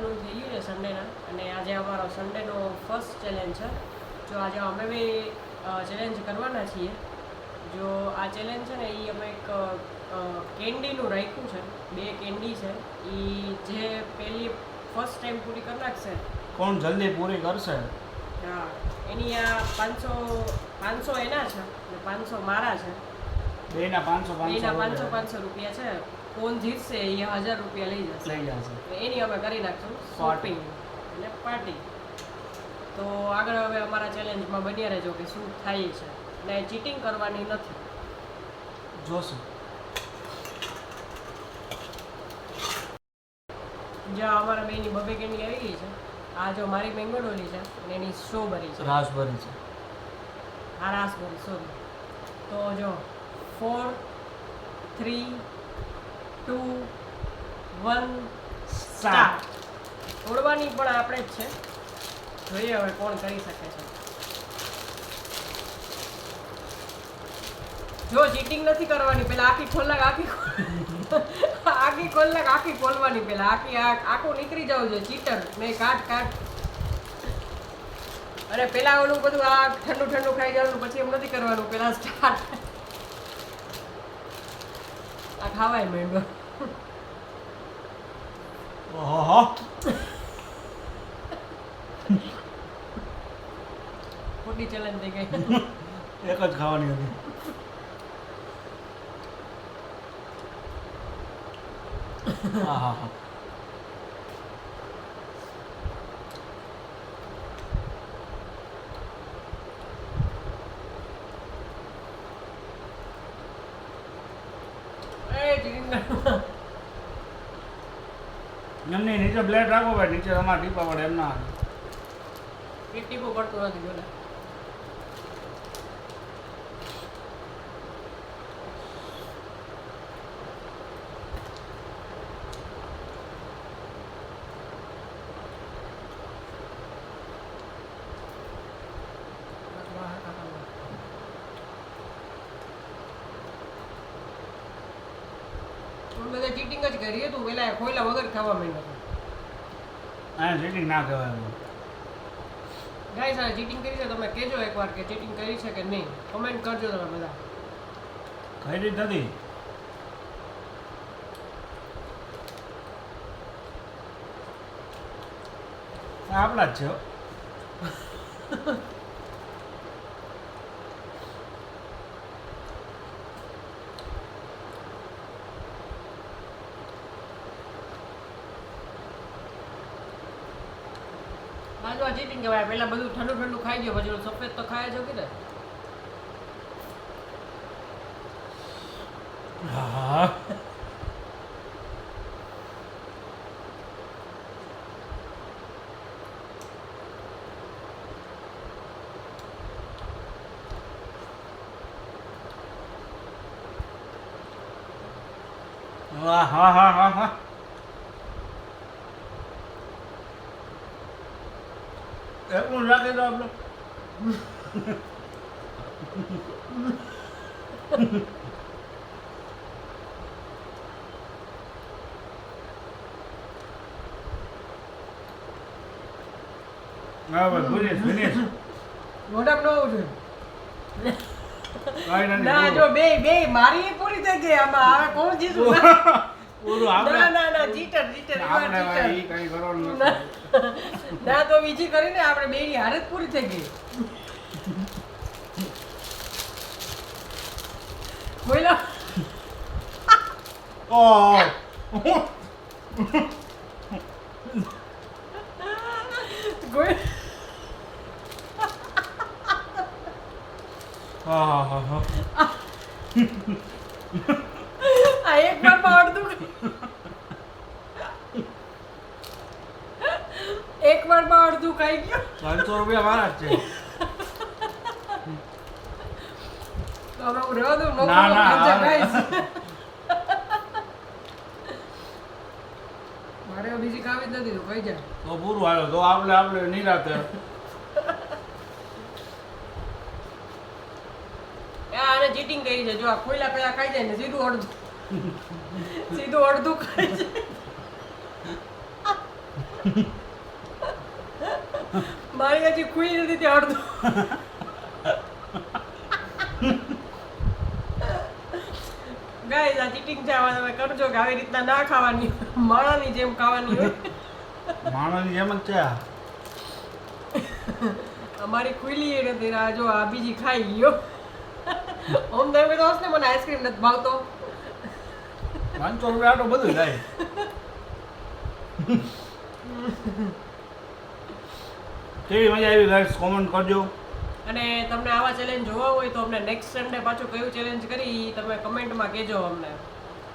Afternoon થઈ ગયું છે સન્ડેના, અને આજે અમારો સન્ડેનો ફર્સ્ટ ચેલેન્જ છે. જો આજે અમે બી ચેલેન્જ કરવાના છીએ. જો આ ચેલેન્જ છે ને એ અમે એક કેન્ડીનું રાખ્યું છે. 2 કેન્ડી છે એ જે પહેલી ફર્સ્ટ ટાઈમ પૂરી કરી નાખશે, કોણ જલ્દી પૂરી કરશે. હા, એની આ 500 એના છે અને 500 મારા છે. બેના 500 બેના 500 500 રૂપિયા છે. કોણ જીતશે એ 1000 રૂપિયા લઈ જશે. લઈ જશે. એની અમે કરી નાખશું શોપિંગ અને પાર્ટી. તો આગળ હવે અમારા ચેલેન્જમાં બન્યા રહેજો કે શું થાય છે, અને ચીટિંગ કરવાની નથી. જોશું. જ્યાં અમારા બેની બબે કેન્ડી આવી ગઈ છે. આ જો મારી મેંગો ડોલી છે અને એની સ્ટ્રોબરી છે. રાસબરી છે. આ રાસબરી, સોરી. તો જો 4 3 2 1 સ્ટાર્ટ. તોડવાની પણ આપણે જ છે. જોઈએ હવે કોણ કરી શકે છે. જો ચીટિંગ નથી કરવાની, પેલા આખી ખોલનાક આખી ખોલનાક આખી ખોલવાની, પેલા આખી આખું નીકળી જવું જોઈએ. ચીટર નહીં, કાટ. અરે પેલા ઓલું બધું આ ઠંડુ ખાઈ જવાનું, પછી એમ નથી કરવાનું. પેલા સ્ટાર્ટ. આ ખાવાય મેંગો. ઓહો, ખોટી ચેલેન્જ થઈ ગઈ. એક જ ખાવાની હતી. આહા. એમને નીચે બ્લેડ રાખો ભાઈ, નીચે તમારા ટીપા પડે એમ ના. એક ટીપું પડતું નથી બોલે. બધા ચીટિંગ જ કરીએ. તું પેલા ખોયલા વગર ખાવા માંડ્યો. આ ચીટિંગ ના કહેવાય. ગાઈસ, આ ચીટિંગ કરી છે તમે કહેજો એકવાર કે ચીટિંગ કરી છે કે નહીં. કમેન્ટ કરજો તમે બધા. કઈ રીત નથી. આપણા જ છે હો. આ જો આ ચીટિંગ કહેવાય. પહેલા બધું ઠંડુ ખાઈ ગયો, પછી ઓલું સફેદ તો ખાય જો કે ને. હા. હા. એટલું રાખી દો આપણે. હા ભાઈ, ફિનિશ. મોઢામાં ન આવવું જોઈએ. કાંઈ નથી. ના, જો બે મારી પૂરી થઈ ગઈ. આમાં હવે કોણ જીતું? પૂરું આપણે. ના, ચીટર. આપણે ભાઈ કંઈ કરવાનું નથી. ના, તો બીજી કરીને આપણે બેની હારે જ પૂરી થઈ ગઈ. બોલો. ઓહ. કોઈ હા. આ એક વારમાં અડધું ખાઈ ગયો. 500 રૂપિયા મારા જ છે. તો હવે હું રહેવા દઉં. ના. મારે બીજી ખાવી જ નથી. તો કઈ જાય તો પૂરું હાલો. તો આપણે નિરાતે. આને ચીટિંગ કરી છે. જો આ ખોઈલા પેલા ખાઈ જાય ને સીધું અડધું ખાઈ જાય. મારી હજી ખુઈ નથી તે અડધો ગાઈસ આ ચીટિંગ છે આમાં તમે કરજો કે આવી રીતના ના ખાવાની માણાની જેમ ખાવાની હોય માણસની જેમ જ છે આ. અમારી ખુલી એ નથી ને આ જો આ બીજી ખાઈ ગયો ઓમ તો એમ કહેતો હશે ને મને આઈસ્ક્રીમ નથી ભાવતો 500 રૂપિયા આટલું બધું જાય. કેવી મજા આવી ગાઈસ કોમેન્ટ કરજો. અને તમને આવા ચેલેન્જ જોવા હોય તો અમને નેક્સ્ટ સન્ડે પાછું કયું ચેલેન્જ કરી ઈ તમે કમેન્ટમાં કહેજો અમને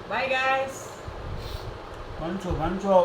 બાય ગાઈસ 500